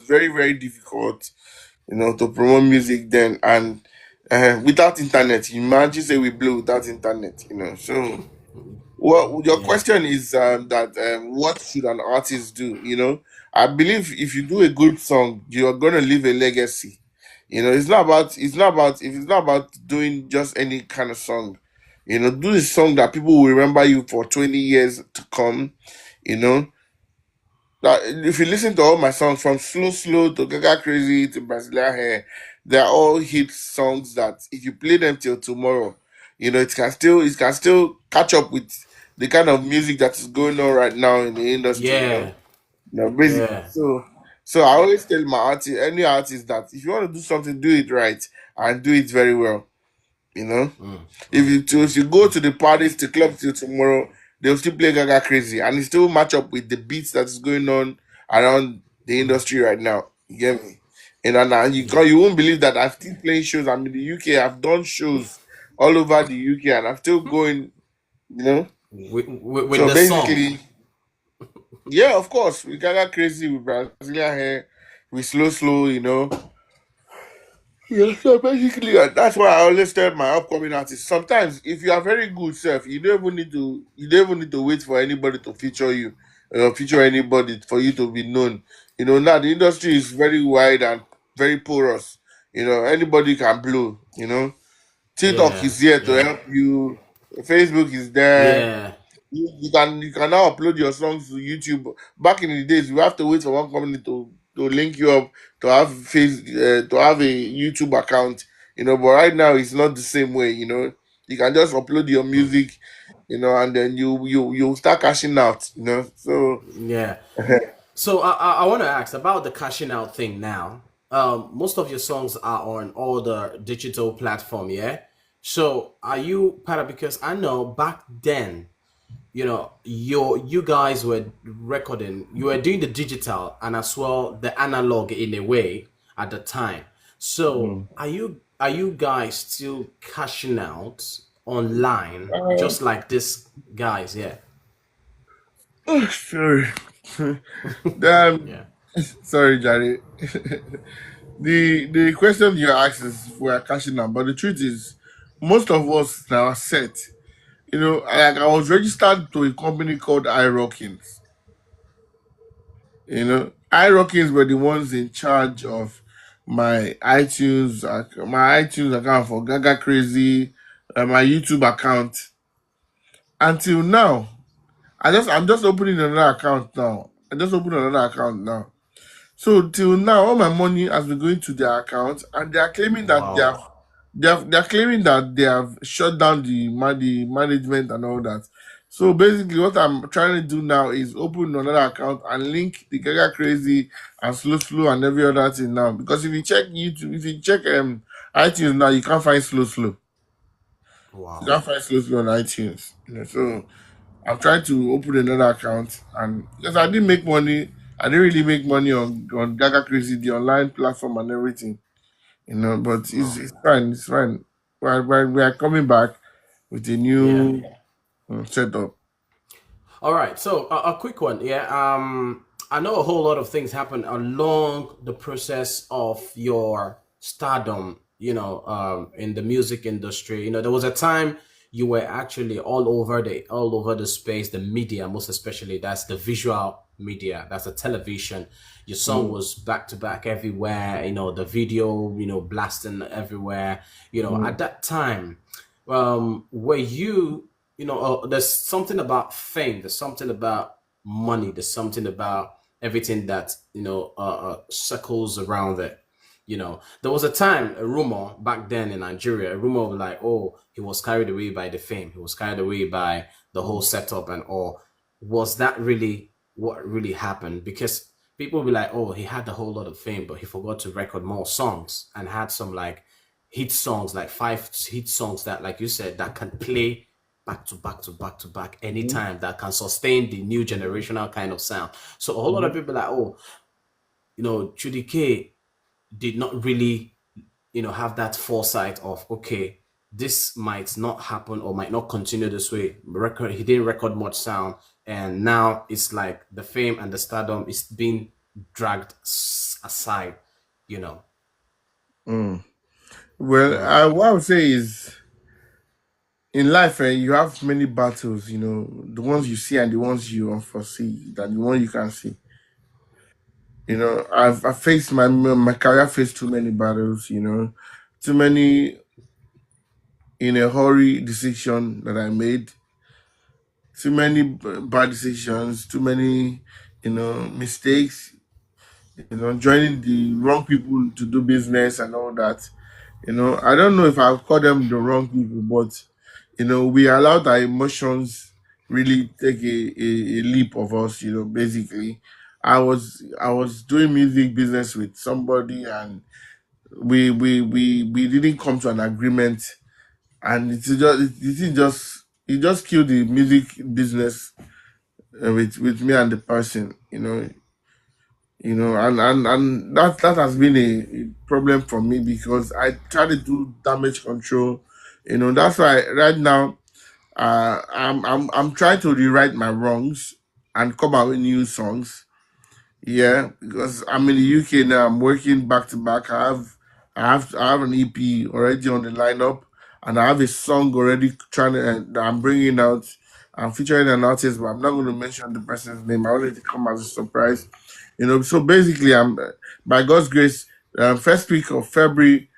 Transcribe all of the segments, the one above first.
very, very difficult, to promote music then. And without internet, imagine say we blow without internet. So, well, your Yeah. question is that what should an artist do? I believe if you do a good song, you're gonna leave a legacy. It's not about doing just any kind of song. Do a song that people will remember you for 20 years to come. You know, that if you listen to all my songs from Slow Slow to Gaga Crazy to Brazilian Hair, they're all hit songs that if you play them till tomorrow, it can still catch up with the kind of music that is going on right now in the industry. Yeah. Basically. Yeah. So I always tell my artist, any artist, that if you want to do something, do it right and do it very well. You know, Mm, mm, if you go to the parties, the club till tomorrow, they'll still play Gaga Crazy and it still match up with the beats that is going on around the mm. industry right now. You get me? And Yeah. you won't believe that I'm still playing shows. I'm in the UK. I've done shows all over the UK and I'm still going. You know. With So the song. basically, yeah, of course, we Gaga Crazy with Brazilian hair, with Slow Slow. Yeah, so basically, that's why I always tell my upcoming artists. Sometimes, if you are very good, self, you don't even need to wait for anybody to feature you, or feature anybody for you to be known. Now the industry is very wide and very porous. Anybody can blow. TikTok Yeah. is here to Yeah. help you. Facebook is there. Yeah. You can now upload your songs to YouTube. Back in the days, you have to wait for one company to link you up to have to have a YouTube account. But right now it's not the same way. You can just upload your Mm, music, and then you start cashing out. So yeah. So I want to ask about the cashing out thing now. Most of your songs are on all the digital platform, yeah. So are you part of, because I know back then, you guys were recording, you were doing the digital and as well the analog in a way at the time. So Mhm. are you guys still cashing out online uh, just like this guys? Yeah. sorry. Damn. Yeah. Sorry, Jerry. The question you asked is we're cashing out, but the truth is, most of us now are set. Like I was registered to a company called iRockins. iRockins were the ones in charge of my iTunes account for Gaga Crazy, my YouTube account. Until now, I'm just opening another account now. I just opened another account now. So till now, all my money has been going to their account, and they are claiming that Wow. they're claiming that they have shut down the management and all that. So basically, what I'm trying to do now is open another account and link the Gaga Crazy and Slow Slow and every other thing now. Because if you check YouTube, if you check iTunes now, you can't find Slow Slow. You Wow. can't find Slow Slow on iTunes. So I'm trying to open another account, and because I didn't make money, I didn't really make money on Gaga Crazy, the online platform and everything. But it's, Oh. it's fine. It's fine. We are coming back with a Yeah. new setup. All right. So a quick one. Yeah. I know a whole lot of things happen along the process of your stardom. In the music industry. There was a time you were actually all over the space, the media, most especially. That's the visual media. That's the television. Your song Mm, was back to back everywhere. The video, blasting everywhere. At mm, that time, were you there's something about fame, there's something about money, there's something about everything that circles around it. There was a time, a rumor back then in Nigeria, a rumor of like, oh, he was carried away by the fame, he was carried away by the whole setup and all. Was that really what really happened? Because people will be like, oh, he had a whole lot of fame, but he forgot to record more songs and had some like hit songs, like five hit songs that, like you said, that can play back to back to back to back mm, anytime, that can sustain the new generational kind of sound. So a whole lot of mm, people are like, oh, Judy K did not really, have that foresight of, okay, this might not happen or might not continue this way. He didn't record much sound, and now it's like the fame and the stardom is being dragged aside, you know. Mm. Well, Mm. what I would say is in life, you have many battles. The ones you see and the ones you unforesee, than the one you can see. I faced my career faced too many battles. Too many in a hurry decision that I made, too many bad decisions, too many mistakes. Joining the wrong people to do business and all that. I don't know if I'll call them the wrong people, but we allowed our emotions really take a leap of us. Basically, I was doing music business with somebody, and we didn't come to an agreement, and it just killed the music business with me and the person. And that has been a problem for me because I try to do damage control. That's why right now I'm trying to rewrite my wrongs and come out with new songs. Yeah, because I'm in the UK now. I'm working back to back. I have an EP already on the lineup, and I have a song already trying to that I'm bringing out. I'm featuring an artist, but I'm not going to mention the person's name. I want it to come as a surprise. So basically, I'm by God's grace, first week of February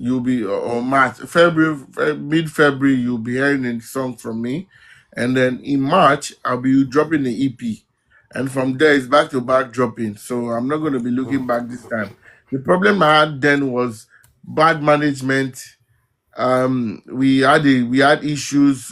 you'll be or March, February, mid February, you'll be hearing a song from me, and then in March I'll be dropping the EP, and from there it's back to back dropping. So I'm not going to be looking Mm. back this time. The problem I had then was bad management. We had issues.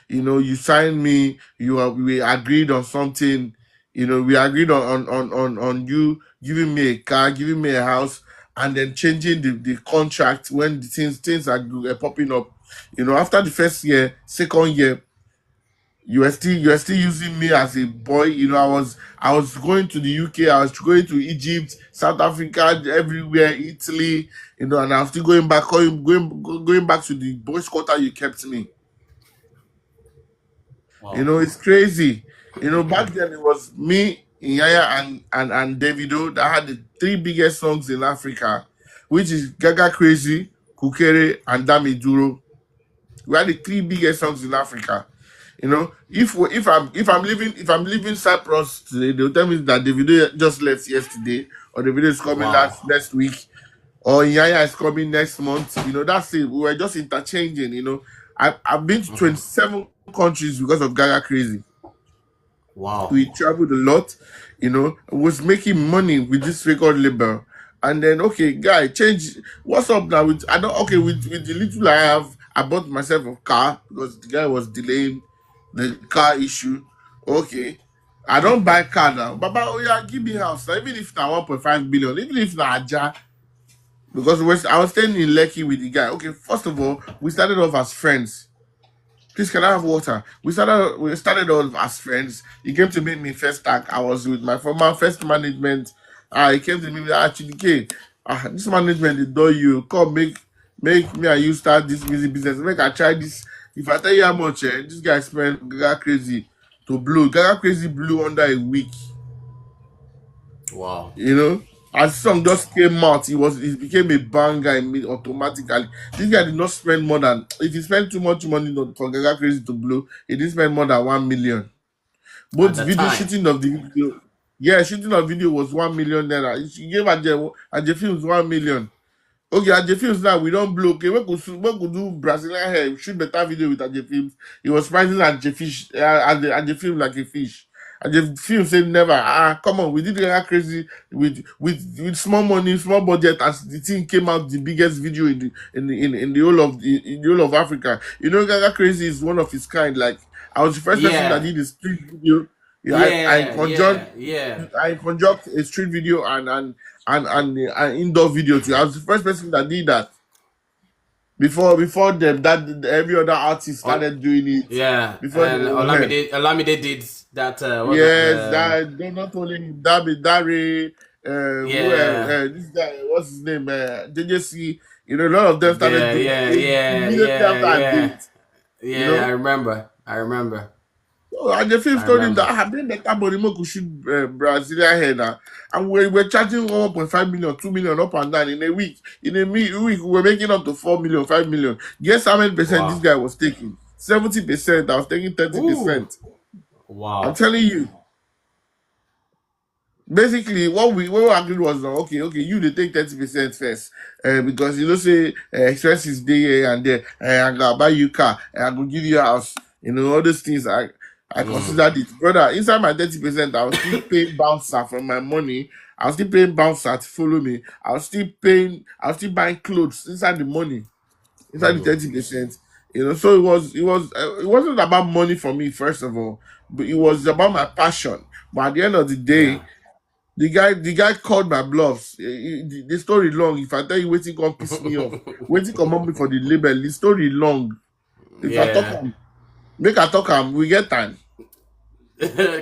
You signed me, we agreed on something. We agreed on you giving me a car, giving me a house, and then changing the contract when the things are popping up. After the first year, second year, you are still using me as a boy. I was going to the UK, I was going to Egypt, South Africa, everywhere, Italy, and I'm still going back, going back to the boys' quarter you kept me. Wow. It's crazy. Back then it was me, Yaya, and Davido that had the three biggest songs in Africa, which is Gaga Crazy, Kukere, and Dami Duro. We had the three biggest songs in Africa. If I'm leaving Cyprus today, they'll tell me that the video just left yesterday, or the video is coming Wow. next week, or Yaya is coming next month. That's it. We were just interchanging. I've been to Hmm. 27 countries because of Gaga Crazy. Wow. We traveled a lot. Was making money with this record label. And then, okay, guy, change. What's up now? I don't. Okay, with the little I have, I bought myself a car because the guy was delaying the car issue. Okay, I don't buy car now. Baba, oh yeah, give me house now. Even if now 1.5 billion, even if now Aja, because I was staying in Lekki with the guy. Okay, first of all, we started off as friends. Please, can I have water? We started off as friends. He came to meet me first tag. I was with my former first management. He came to me actually, this management they do you. Come make me and you start this music business. Make I try this. If I tell you how much, this guy spent Gaga Crazy to blow. Gaga Crazy blew under a week. Wow. You know, as the song just came out, it became a banger automatically. This guy did not spend more than, if he spent too much money for Gaga Crazy to blow, he didn't spend more than 1 million. At Both the video time. shooting of the video, yeah, shooting of video was 1 million naira. He gave Ajay Films 1 million. Okay, Ajay Films now we don't blow. Okay, we could do Brazilian hair. We shoot better video with Ajay Films. He was pricing Ajay Film like a fish. Ajay Film said never. Come on, we did Gaga Crazy with small money, small budget. As the thing came out, the biggest video in the whole of Africa. Gaga Crazy is one of its kind. Like I was the first person that Yeah. did a street video. Yeah, I Yeah. conjured Yeah. Yeah. I conduct a street video and indoor video too. I was the first person that did that. Before them, that every other artist Ol- started doing it. yeah. Before they And were here. Olamide did that. What's that? Yes, that not only him, that be Dare, Yeah. this guy, what's his name, JJC. A lot of them started Yeah. doing Yeah. it Yeah. immediately Yeah. after I did Yeah. it. You Yeah. I know, remember. I remember. And the film I told him that remember. I have been better money more could shoot Brazilian hair now. And we were charging 1.5 million, 2 million up and down in a week. In a week, we were making up to 4 million, 5 million. Guess how many percent this Wow. guy was taking? 70%. I was taking Ooh. 30%. I'm Wow. telling you. Basically, what we agreed was okay, you they take 30% first, because you know say expenses day here and there, I go buy you car, I go give you a house, all those things. I Mm. considered it, brother. Inside my 30%, I was still paying bouncer from my money. I was still paying bouncer to follow me. I was still buying clothes inside the money, inside the Mm. 30%. So it wasn't about money for me first of all, but it was about my passion. But at the end of the day, Yeah. the guy called my bluffs. The story long. If I tell you waiting come piss me off, waiting come on me for the label. The story long. If I talk Yeah. am, make I talk am, we get time.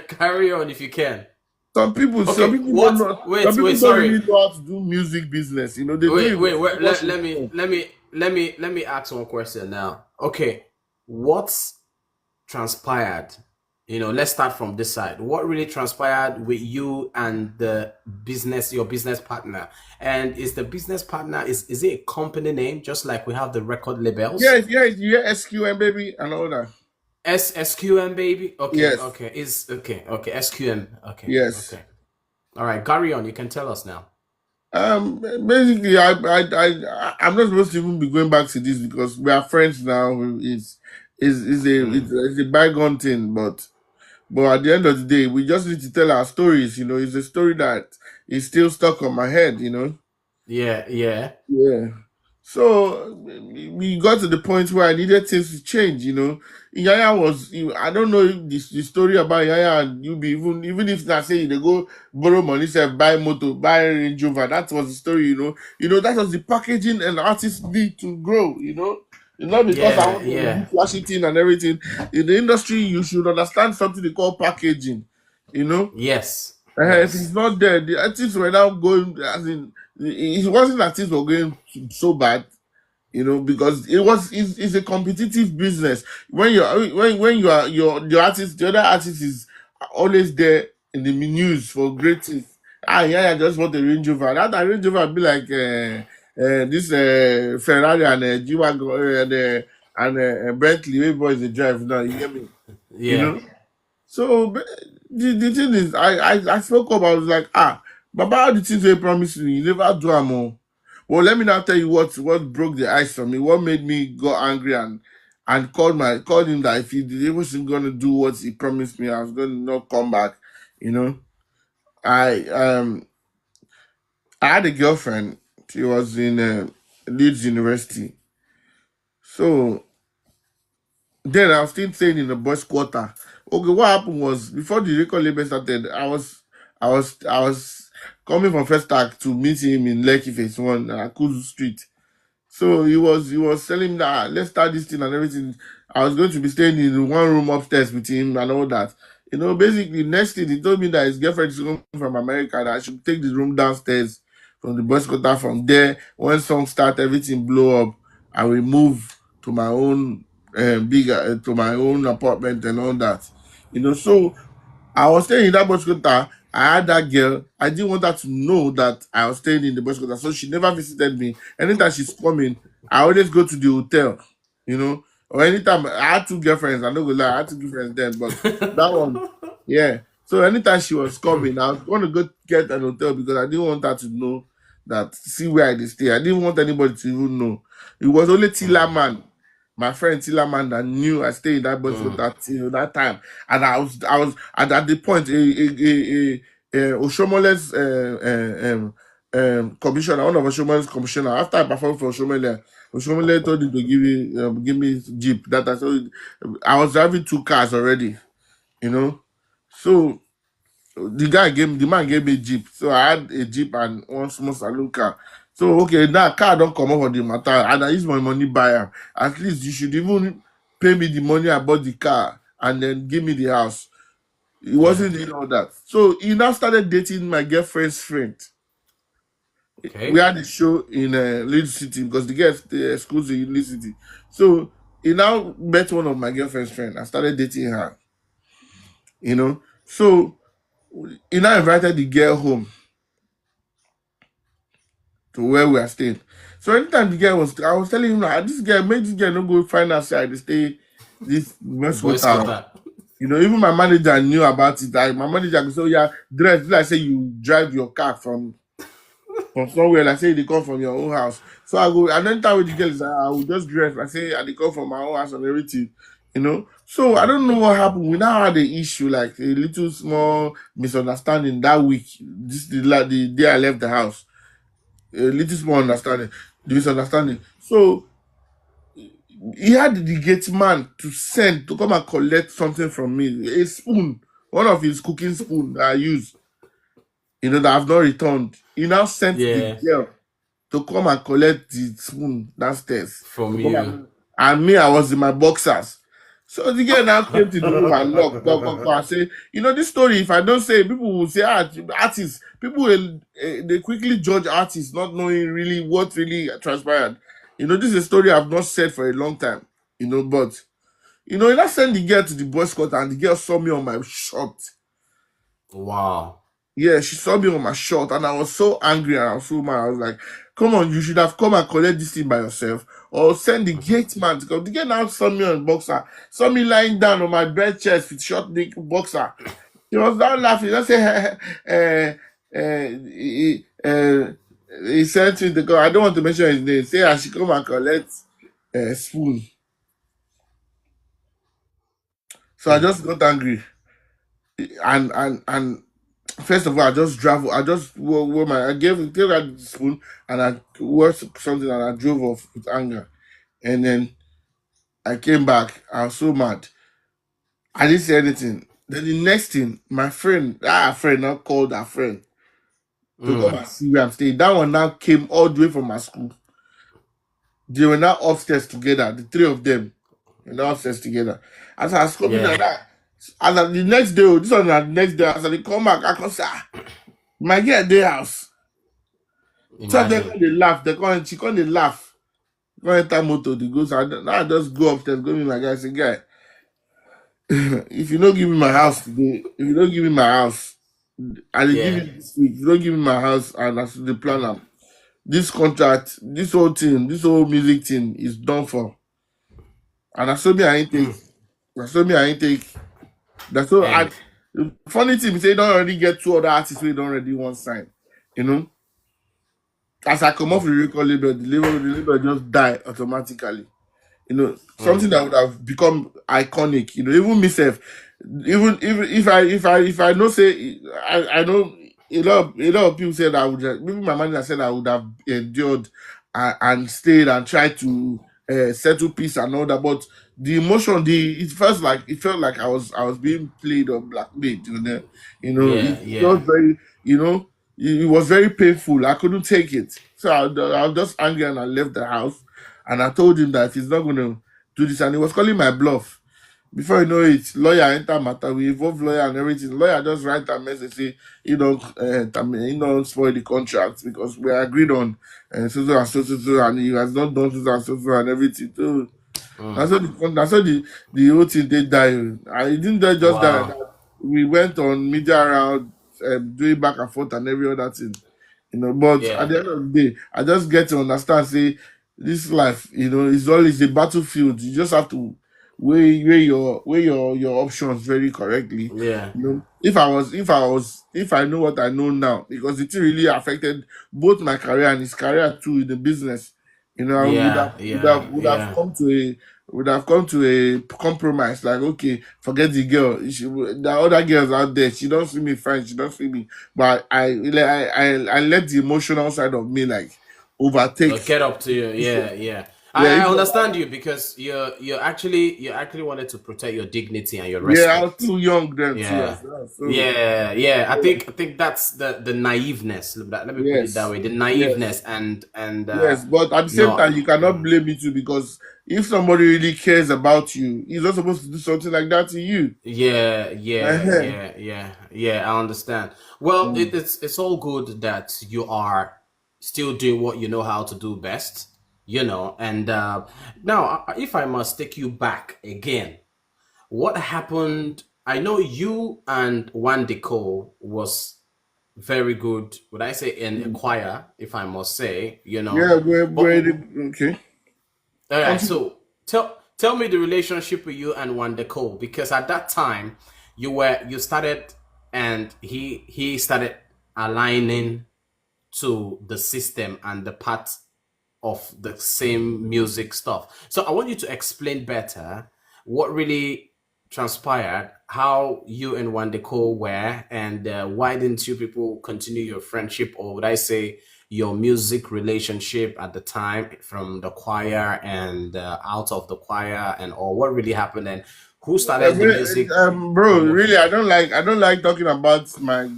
Carry on if you can. Some Okay. people don't What? know. Some Wait. people Wait. don't Sorry. really know how to do music business. They do it with too Wait. much respect. Let me ask one question now. Okay. What transpired? Let's start from this side. What really transpired with you and your business partner? And is the business partner is it a company name, just like we have the record labels? Yes, yes, yeah, SQM baby and all that. SQM baby. Okay, Yes, okay. Is okay, okay. SQM. Okay, yes. okay. All right, carry on. You can tell us now. Basically, I'm not supposed to even be going back to this because we are friends now. Mm. It's a bygone thing, but at the end of the day, we just need to tell our stories. It's a story that is still stuck on my head. Yeah, yeah, Yeah. So we got to the point where I needed things to change. Yaya I don't know if the story about Yaya and you be even if I say they go borrow money, say buy motor, buy Range Rover. That was the story. That was the packaging and artists need to grow. It's not because I yeah, want to do yeah. flashy thing and everything. In the industry, you should understand something they call packaging. You know, Yes, if it's yes, not there, the artists were now going. As in, it wasn't that things were going so bad. Because it's a competitive business. When you are your artist, the other artist is always there in the news for great things. Yeah, I just want a Range Rover. That Range Rover be like this Ferrari and G-Wagon and Bentley. Wey boys they drive now. You get me? You yeah. know. So the thing is, I spoke up. I was like, Baba, all the things they promised me, you never do them all. Well, let me now tell you what broke the ice for me. What made me go angry and called him that if he wasn't gonna do what he promised me, I was gonna not come back. You know, I um I had a girlfriend. She was in Leeds University. So then I was still staying in the boys' quarter. Okay, what happened was before the record label started, I was coming from First Act to meet him in Lekki Phase One, Kuzu Street. So he was telling me that let's start this thing and everything. I was going to be staying in one room upstairs with him and all that. Basically next thing he told me that his girlfriend is coming from America, that I should take the room downstairs from the boys' quarter. From there, when song start, everything blow up. I will move to my own to my own apartment and all that. So I was staying in that boys' quarter. I had that girl. I didn't want her to know that I was staying in the boys' quarter, so she never visited me. Anytime she's coming, I always go to the hotel, or anytime I had two girlfriends. I'm not gonna lie, I had two girlfriends then, but that one, yeah. So anytime she was coming, I was going to go get an hotel because I didn't want her to know that see where I dey stay. I didn't want anybody to even know. It was only Tila Mm, man, my friend Tila man, that knew I stayed in that boys' mm. quarter till that time. And I was at the point Oshomole's commissioner, one of Oshomole's commissioner. After I performed for Oshomole told him to give me Jeep. That I was driving two cars already, you know. So the man gave me Jeep. So I had a Jeep and one small saloon car. So okay, now car don't come up for the matter, and I use my money buy am. At least you should even pay me the money I bought the car and then give me the house. He Yeah. wasn't doing all that. So he now started dating my girlfriend's friend. We Okay. had a show in Leeds City because the girl schools in Leeds City. So he now met one of my girlfriend's friend. I started dating her. you know. So he now invited the girl home to where we are staying. So anytime the girl was, I was telling him, "Ah, this girl, make this girl no go find outside, they stay this Boy Westwood town." Scooter. You know, even my manager knew about it. Like my manager could say, "Oh, yeah, dress." Like say you drive your car from somewhere. Like say they come from your own house. So I go, and then time with the girl is I will just dress. I say I they come from my own house and everything. You know. So I don't know what happened. We now had the issue, like a little small misunderstanding that week. This the day I left the house. A little small understanding, the misunderstanding. So he had the gate man to send to come and collect something from me, a spoon, one of his cooking spoon that I use, that I've not returned. He now sent the Yeah, girl to come and collect the spoon downstairs. from To come you. and me, I was in my boxers. So the girl now came to the room and knocked, knock, knock, knock, and say, this story, if I don't say, people will say, artists, people will, they quickly judge artists, not knowing really what really transpired. This is a story I've not said for a long time, but, he now sent the girl to the boys' quarter and the girl saw me on my shirt. Wow. Yeah, she saw me on my shirt and I was so angry and I was so mad. I was like, come on, you should have come and collect this thing by yourself or send the gate man to come. The gate now saw me on boxer, saw me lying down on my bed chest with short neck boxer. He was now laughing. I said, he said to the girl, I don't want to mention his name, say I should come and collect a spoon. So I Mm. just got angry. And first of all, I just wore my, gave her the spoon and I wore something and I drove off with anger. And then I came back. I was so mad. I didn't say anything. Then the next thing, my friend, friend now called her friend to come Mm. and see where I'm staying. That one now came all the way from my school. They were now upstairs together, the three of them. Were now upstairs together. As I was coming like Yeah, that, and the next day, this one na the next day, as I dey come back, I come say, my girl dey house. So they imagine. come dey laugh, she come dey laugh. Go enter motor, they go. So now I just go upstairs, go meet my guy, say, guy, if you don't give me my house today, if you don't give me my house, I will give Yeah. you this week. If you don't give me my house, and that's the plan. This contract, this whole thing, this whole music thing is done for. And that's so me I ain't take. That's so me I ain't take. That's so I. And The funny thing is, they don't already get two other artists we don't already want sign. You know, as I come off the record label, the label just die automatically. Something mm, that would have become iconic. Even myself, even if I know say I know a lot of people said I would have, maybe my manager said I would have endured and stayed and tried to settle peace and all that, but the emotion, it felt like I was being played or blackmailed. It yeah, was yeah. very, it was very painful. I couldn't take it, so I was just angry and I left the house. And I told him that he's not going to do this. And he was calling my bluff. Before you know it, lawyer enter matter. We involve lawyer and everything. Lawyer just write a message say, you don't spoil the contract because we agreed on so and so and he has not done so and everything. So Mm. that's how the whole thing they die. I didn't die just die like Wow. that. We went on media around doing back and forth and every other thing. But at Yeah. the end of the day, I just get to understand, say, this life, is always a battlefield. You just have to weigh your options very correctly. Yeah. If I know what I know now, because it really affected both my career and his career too in the business. I would have Yeah. would have Yeah. would have Yeah. come to a compromise, like, okay, forget the girl. The other girls out there, she don't see me fine, she don't see me, but I let the emotional side of me like overtake. Get up to you. Yeah. Yeah. Yeah, I understand you because you actually wanted to protect your dignity and your yeah, I was respect. too young then too Yeah. as well. So Yeah, yeah. I yeah, think I think that's the naiveness. Let me put it that yes, way. The yes, naiveness and yes. But at the same no. time, you cannot blame me too, because if somebody really cares about you, he's not supposed to do something like that to you. Yeah, yeah, Uh-huh. yeah, yeah, yeah. I understand. Well, Mm. it's all good that you are still doing what you know how to do best, And now, if I must take you back again, what happened? I know you and Wande Coal was very good. Would I say in a Mm. choir, if I must say, Yeah, But okay. all right, Continue. so tell me the relationship with you and Wande Coal, because at that time you started, and he started aligning to the system and the part of the same music stuff. So I want you to explain better what really transpired, how you and Wandeko were, and why didn't you people continue your friendship, or would I say your music relationship at the time, from the choir and out of the choir, and or what really happened, and who started the music Bro, really, promotion? I don't like talking about my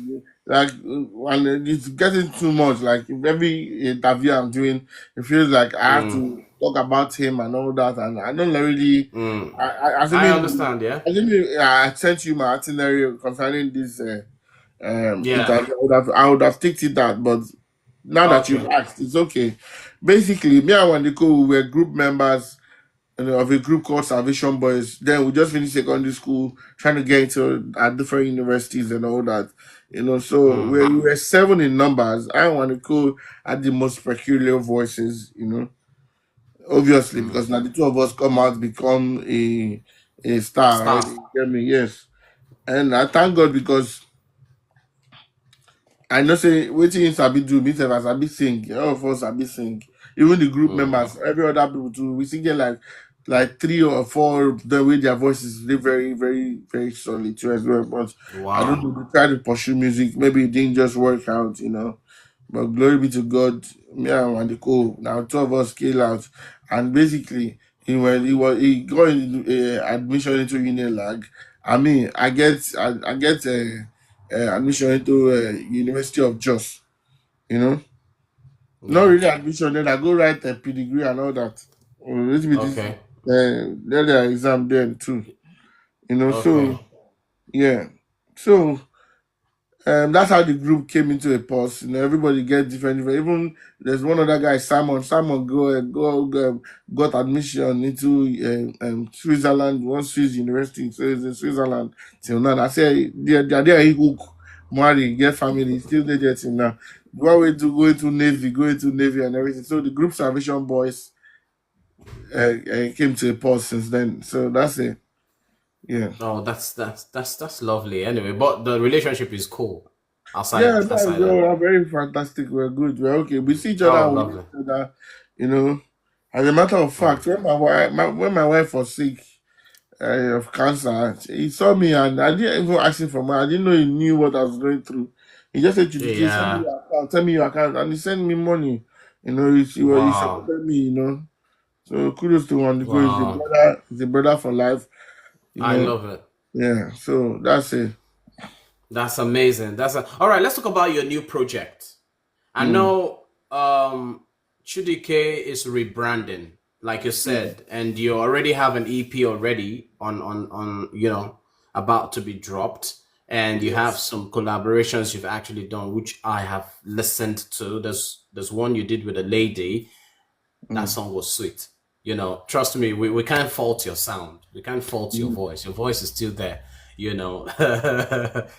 like, and it's getting too much. Like every interview I'm doing, it feels like I have Mm, to talk about him and all that, and I don't really. mm. I Assuming, understand, yeah? I sent you my itinerary concerning this Yeah. interview. I would have ticked it that, but now that you've Okay. asked, it's okay. Basically, me and Wandiko, we were group members, of a group called Salvation Boys. Then we just finished secondary school, trying to get into at different universities and all that. So Mm, we were seven in numbers. I want to call at the most peculiar voices, obviously, mm. because now the two of us come out, become a star already. Staff. You get me? Yes. And I thank God because I know say wetin him sabi do, me sef I sabi sing. All of us sabi sing. Even the group Mm. members, every other people too. We still get like three or four the way their voices they very, very, very solid too as well. But I don't Wow. know, they try to pursue music. Maybe it didn't just work out. But glory be to God, me and Wandiko, now two of us scale out. And basically he got admission into Unilag. I mean I get admission into University of Jos. You know, not Yeah. really admission. Then I go write a pedigree and all that. Little bit this Okay. then the exam then too. Okay. So yeah, so that's how the group came into a pause. Everybody get different. Even there's one other guy, Simon. Simon got admission into Switzerland, one Swiss university. So he's in Switzerland till now. I say they're there. He hook, marry, get family. Still there till now. Go away to go into Navy and everything. So the group Salvation Boys came to a pause since then. So that's it. Yeah. Oh, that's lovely. Anyway, but the relationship is cool. Yeah, Outside no, aside we that. are very fantastic. We're good. We're okay. We see each other Oh, and we know lovely. each other. You know, as a matter of Mm. fact, when my wife was sick of cancer, he saw me and I didn't even ask him for money. I didn't know he knew what I was going through. He just said, "Chidike, send me Yeah. your account. Tell me your account," and he sent me money. He Wow. supported me. So kudos to Wandiko. He's a Wow. brother. He's a brother for life. You I know. love it. Yeah. So that's it. That's amazing. All right, let's talk about your new project. I Mm, know Chudike is rebranding, like you yeah. said, and you already have an EP already on about to be dropped, and you have Yes. some collaborations you've actually done, which I have listened to. There's one you did with a lady. That Mm, song was sweet. Trust me, we can't fault your sound. We can't fault your mm, voice. Your voice is still there. You know,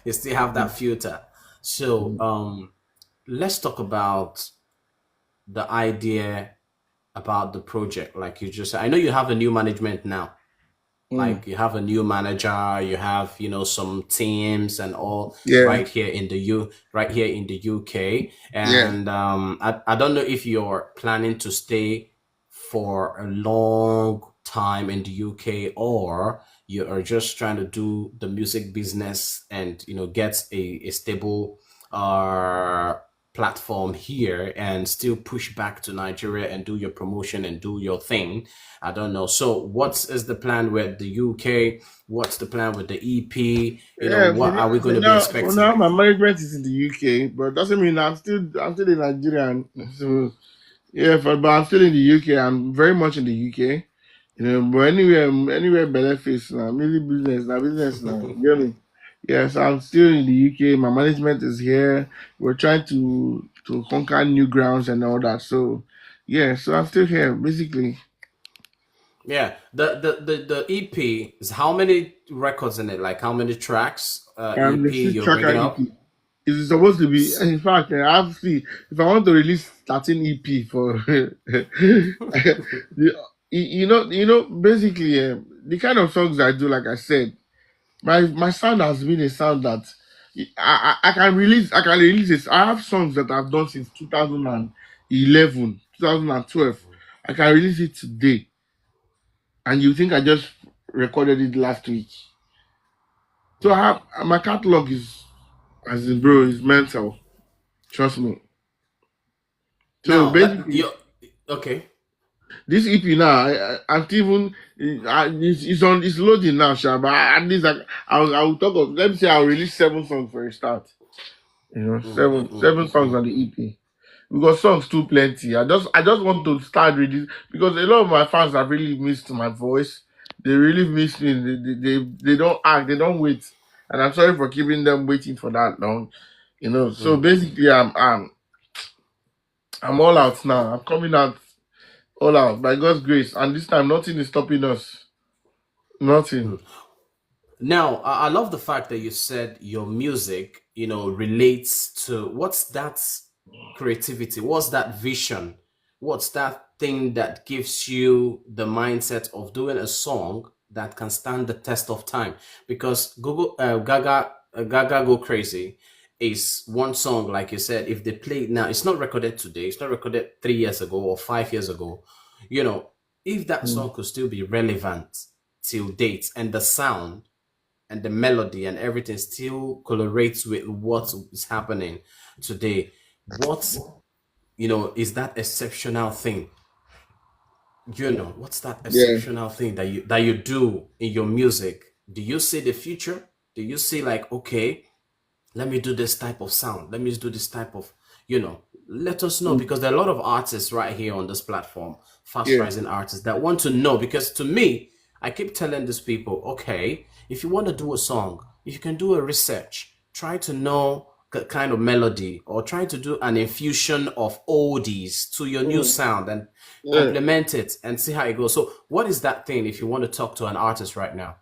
you still have that mm, filter. So, mm, let's talk about the idea about the project. Like you just said, I know you have a new management now. mm. Like you have a new manager, you have some teams and all Yeah. right here in the UK. Yeah. And I don't know if you're planning to stay for a long time in the UK, or you are just trying to do the music business and get a stable uh platform here and still push back to Nigeria and do your promotion and do your thing. I don't know. So, what is the plan with the UK? What's the plan with the EP? Yeah, What are we going to be for expecting? now, my management is in the UK, but doesn't mean I'm still in Nigerian. So yeah, but I'm still in the UK. I'm very much in the UK. But anywhere better face now, music business now. You get me? Yes, I'm still in the UK. My management is here. We're trying to conquer new grounds and all that. So yeah, so I'm still here basically. Yeah. The EP is how many records in it? Like how many tracks? The EP six you're tracker bringing EP up? is supposed to be. S- In fact, I have see if I want to release 13 EP for basically the kind of songs I do, like I said, my sound has been a sound that I can release. I can release this. I have songs that I've done since 2011, 2012. I can release it today, and you think I just recorded it last week. So I have my catalog is, as in bro, is mental. Trust me. So Now, basically, you okay. this EP now, I'm still even it's on it's loading now, Sha. But at least I will talk of, let me say I'll release 7 songs for a start. Mm, mm, Seven mm, songs mm, on the EP. Because songs too plenty. I just want to start reading because a lot of my fans have really missed my voice. They really miss me. They don't act. They don't wait. And I'm sorry for keeping them waiting for that long. So mm, basically, I'm all out now. I'm coming out all out by God's grace, and this time nothing is stopping us. Nothing. mm. Now, I love the fact that you said your music, relates to what's that creativity? What's that vision? What's that thing that gives you the mindset of doing a song that can stand the test of time? Because Gaga Go Crazy is one song, like you said, if they play it now, it's not recorded today, it's not recorded 3 years ago or 5 years ago. You know, if that Mm. song could still be relevant till date and the sound and the melody and everything still correlates with what is happening today. What is that exceptional thing? What's that Yeah. exceptional thing that you do in your music? Do you see the future? Do you see like, okay, let me do this type of sound, let me do this type of you know let us know, Mm. because there are a lot of artists right here on this platform, fast Yeah. rising artists that want to know. Because to me, I keep telling these people, okay, if you want to do a song, if you can do a research, try to know the kind of melody, or try to do an infusion of oldies to your new Mm. sound and Yeah. complement it and see how it goes. So what is that thing if you want to talk to an artist right now?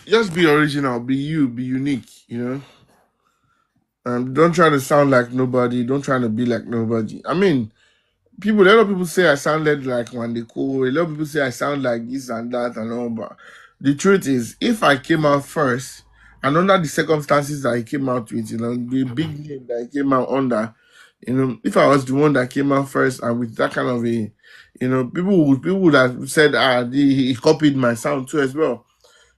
Just be original. Be you. Be unique. Don't try to sound like nobody. Don't try to be like nobody. I mean, a lot of people say I sounded like Wande Coal. A lot of people say I sound like this and that and all. But the truth is, if I came out first, and under the circumstances that I came out with, the big name that I came out under, if I was the one that came out first and with that kind of a, people would have said, he copied my sound too as well.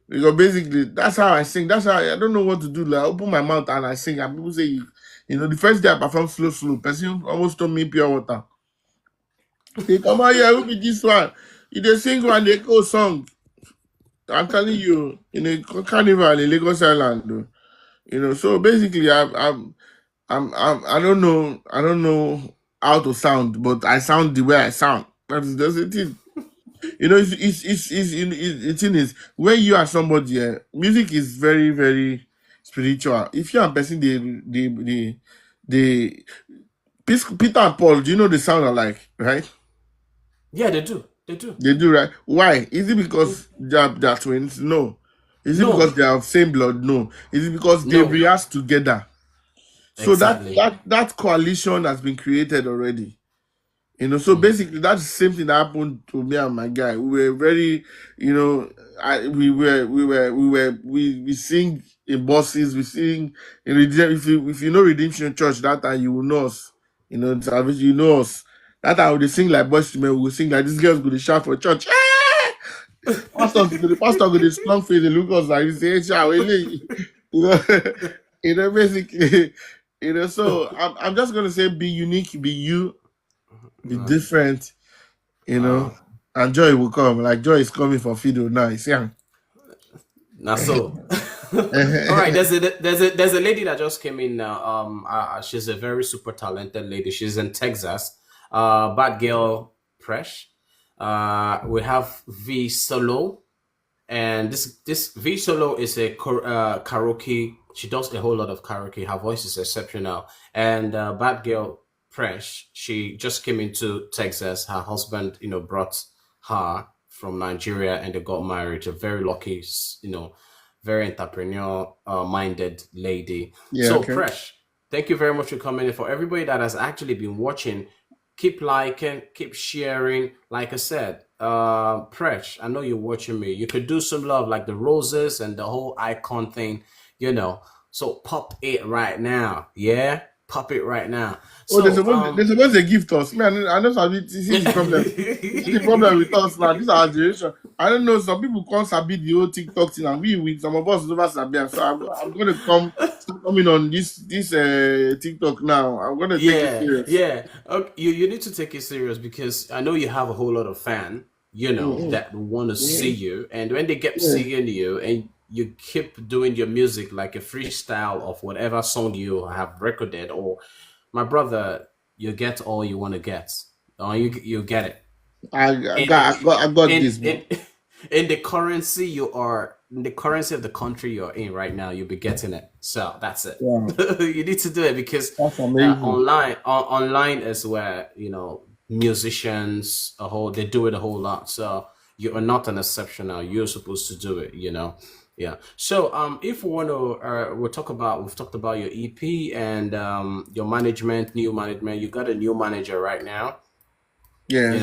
Because basically, that's how I sing. That's how I don't know what to do. Like, I open my mouth and I sing, and people say, the first day I performed slow, slow, person almost told me pure water. They come out here, who be this one? You they sing one they go song. I'm telling you, in a carnival in Lagos Island, though. So basically, I don't know how to sound, but I sound the way I sound. That's it. Is. The thing is, when you are somebody, music is very, very spiritual. If you are a person, they, Peter and Paul, do you know they sound alike, right? Yeah, they do, they do. They do, right? Why? Is it because they're twins? No. Is it because No, they have same blood? No. Is it because they no, react together? So that exactly. that that coalition has been created already. So Mm. basically that's the same thing that happened to me and my guy. We were very, you know, we sing in buses, we sing in if you know Redemption Church that time you will know us. Salvation, you know us. That time we dey sing like boys to men, we will sing like these girls go to shout for church. The pastor go dey strong face, dey look us like this, say, "Hey, child, really?" You know, basically, so I'm just gonna say be unique, be you, be Uh, different, uh, and joy will come. Like joy is coming for Fido now. It's young. now so, all right. There's a lady that just came in now. She's a very super talented lady. She's in Texas. Bad girl, Presh. We have V Solo. And this V Solo is a karaoke. She does a whole lot of karaoke. Her voice is exceptional. And Bad Girl Fresh, she just came into Texas. Her husband, brought her from Nigeria and they got married. A very lucky, very entrepreneur minded lady. Yeah, So, okay. Presh, thank you very much for coming in. For everybody that has actually been watching, keep liking, keep sharing. Like I said, Presh, I know you're watching me. You could do some love like the roses and the whole icon thing, you know. So pop it right now. Yeah? Pop it right now. Oh, So they're supposed to gift us. Man, I know Sabi, this is the problem. This is the problem with us now. This is our generation. I don't know. Some people can't Sabi the whole TikTok thing, and we with some of us never Sabi. And so I'm going to start coming on this TikTok now. I'm going to take it Yeah, serious. yeah. Okay, you need to take it serious because I know you have a whole lot of fan, Mm-hmm. that want to see Mm-hmm. you, and when they get Yeah. seeing you, and you keep doing your music like a freestyle of whatever song you have recorded, or my brother, you get all you want to get, or you get it in I got in this, bro. in in the currency you are in the currency of the country you're in right now, you'll be getting it. So that's it. Wow, You need to do it because that's amazing. online is where musicians a whole they do it a whole lot. So you are not an exceptional. You're supposed to do it. Yeah. So if we want to, we've talked about your EP and your management, new management. You got a new manager right now, Yes.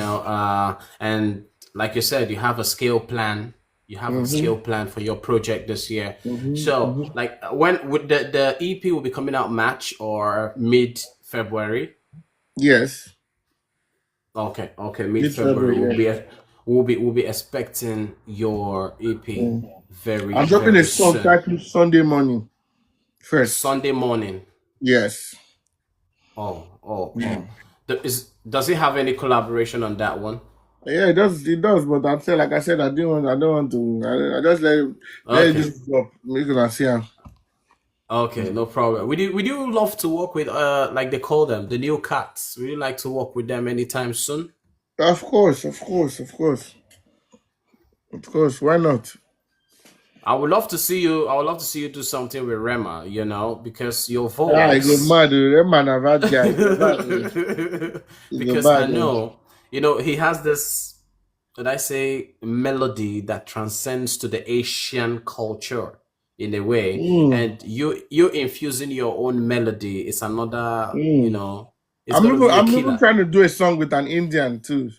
and like you said, you have a scale plan. You have a Mm-hmm. scale plan for your project this year. Mm-hmm. So Mm-hmm. like when would the EP will be coming out March or mid February? Yes. Okay, okay, mid Mid February. February. Yeah. We'll be expecting your EP Mm. very I'm dropping a very song soon. titled Sunday Morning first. Sunday morning. Yes. Oh, oh, Yeah. oh. Does it have any collaboration on that one? Yeah, it does. It does. But I'm saying, like I said, I didn't want. I don't want to. I just let it Okay. just drop. Make it see. Okay, no problem. We do love to work with like they call them the new cats. Would you like to work with them anytime soon? Of course, of course, of course, of course. Why not? I would love to see you. I would love to see you do something with Rema. Because your Ah, he go voice. mad. Oh. That man a bad guy. He go bad. Oh. He go Because I bad. Oh. know, he has this, did I say, melody that transcends to the Asian culture in a way, Mm, and you infusing your own melody is another, mm. it's gonna be a I'm even killer. trying to do a song with an Indian too.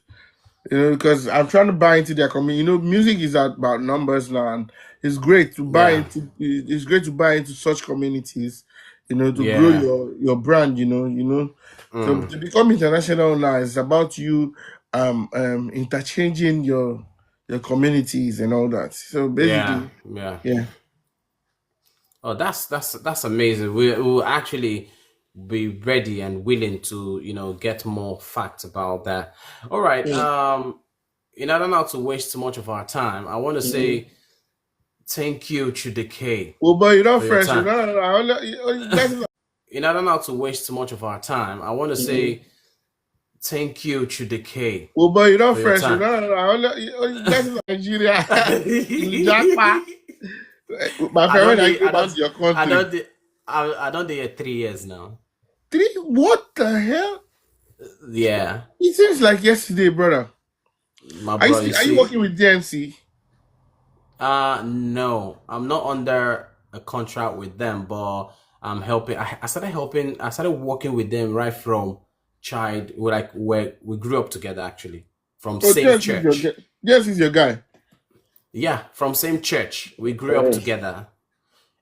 Because I'm trying to buy into their community. Music is about numbers now, and it's great to buy Yeah, into. It's great to buy into such communities. To grow yeah, your brand. So mm, to become international now is about you interchanging your communities and all that. So yeah, basically, yeah. yeah. Oh, that's amazing. We will actually be ready and willing to get more facts about that. All right. Mm. In order not to waste too much of our time, I want to Mhm. say thank you to the K Well, but you're not for your fresh. No, time. no, no. That's In order not to waste too much of our time, I want to not. say thank you to the K Oh boy, you don't for your fresh. No, time. no, no. That's Nigeria. You jackpot. My I friend, don't when I do go I back don't to your I country. don't do, I don't do it 3 years now. Three? What the hell? Yeah, It seems like yesterday, brother. my bro. You Are you see, working with DMC? no, I'm not under a contract with them, but I'm helping. I started helping. I started working with them right from child. Where we grew up together, actually, from Oh, same church. DMC is your guy. Yeah, from same church. We grew up Oh, together,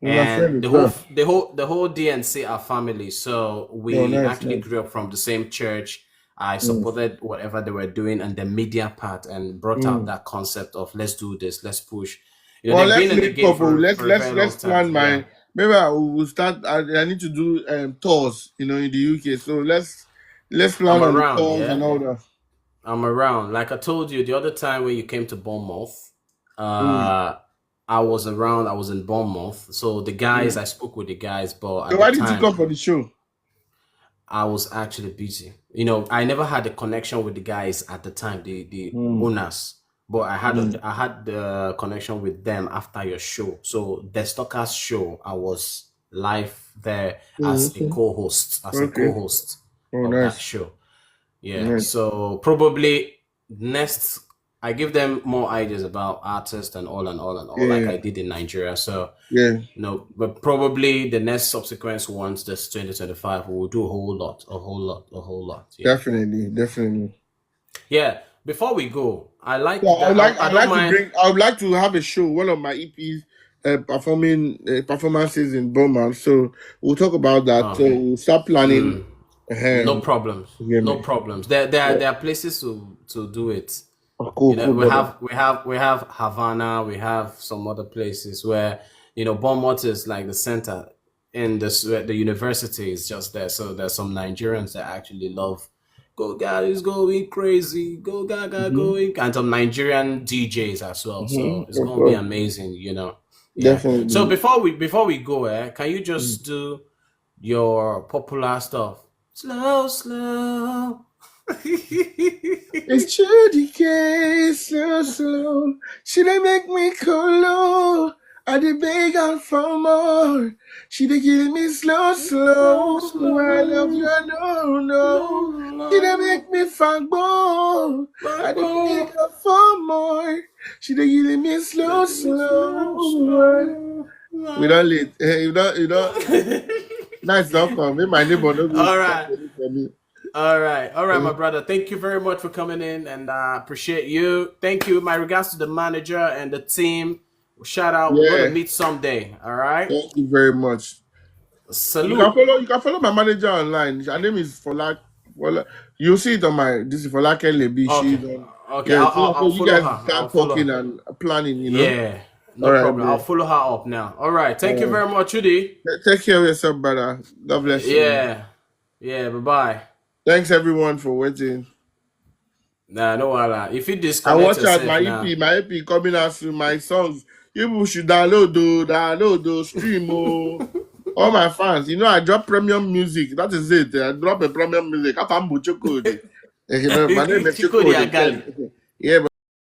he's my and friend as well. the whole DNC are family. So Oh, we nice, actually nice. grew up from the same church. I Mm, supported whatever they were doing and the media part and brought out mm. that concept of let's do this, let's push. Well, They've let's been in the link game up. Oh, for a very long let's time. plan Yeah. my. Maybe I will start. I need to do tours. In the UK. So let's plan I'm on the around, tours yeah. and all that. I'm around. Like I told you the other time when you came to Bournemouth, Mm, uh I was around, I was in Bournemouth. So the guys, mm. I spoke with the guys, but So at the why didn't you time come for the show? I was actually busy. I never had a connection with the guys at the time, the Mm, owners. But mm. I had the connection with them after your show. So the Stalkers show, I was live there Oh, as a okay. co-host, Okay. co-host Oh, of that nice. show. Yeah. Nice. So probably next. I give them more ideas about artists and all and all and all, like Yeah, I did in Nigeria. So yeah, no, but probably the next subsequent ones, this 2025, we'll do a whole lot, a whole lot, a whole lot. Yeah. definitely, definitely. Yeah. Before we go, I Yeah, like that. I I'd don't like to mind. bring. I would like to have a show. One of my EPs performing performances in Beaumont. So we'll talk about that. So Okay. we'll start planning. Mm, no Um, problems. hear No me? problems. Yeah. There are places to do it. Oh, cool, cool, brother. We have Havana, we have some other places where Bournemouth is like the center, and the university is just there. So there's some Nigerians that actually love Go Gaga is going crazy, Go Gaga Mm-hmm. going, and some Nigerian DJs as well. So it's Mm-hmm. Of gonna be course, amazing. Yeah. So definitely. before we go, can you Mm. just do your popular stuff? Slow, slow. It's true decay, slow, slow. She dey make me colo. I dey beg her for more. She dey kill me slow, Slow, slow. I love you, slow. I don't know. No, She dey no. make me fagbo. I dey beg Backbone. her for more. She dey kill me slow, Slow, slow. slow. We don't late. You don't. Nice, don't come. Make my neighbor no go All start right. waiting for me. All right, my Eh, brother. Thank you very much for coming in, and I appreciate you. Thank you. My regards to the manager and the team. Shout out. We're gonna Yeah. meet someday. All right. Thank you very much. Salute. You can follow my manager online. Her name is Fola. You'll see it on my this is Folake Lebi. Okay. She's on. Okay. Yeah, so I'll you follow guys her. I'll start follow talking her. and planning. Yeah. All No right, problem. I'll bro. follow her up now. All right. Thank you All right. very much, Judy. Take care of yourself, brother. God bless you. Yeah. Yeah. Bye bye. Thanks everyone for waiting. Nah, no wala. If you And disconnect watch out, yourself now. My EP coming out soon. My songs. You should download, stream, all my fans. I drop premium music. That is it. I drop a premium music. My name is Chikodi Chukwu. Agali. Yeah,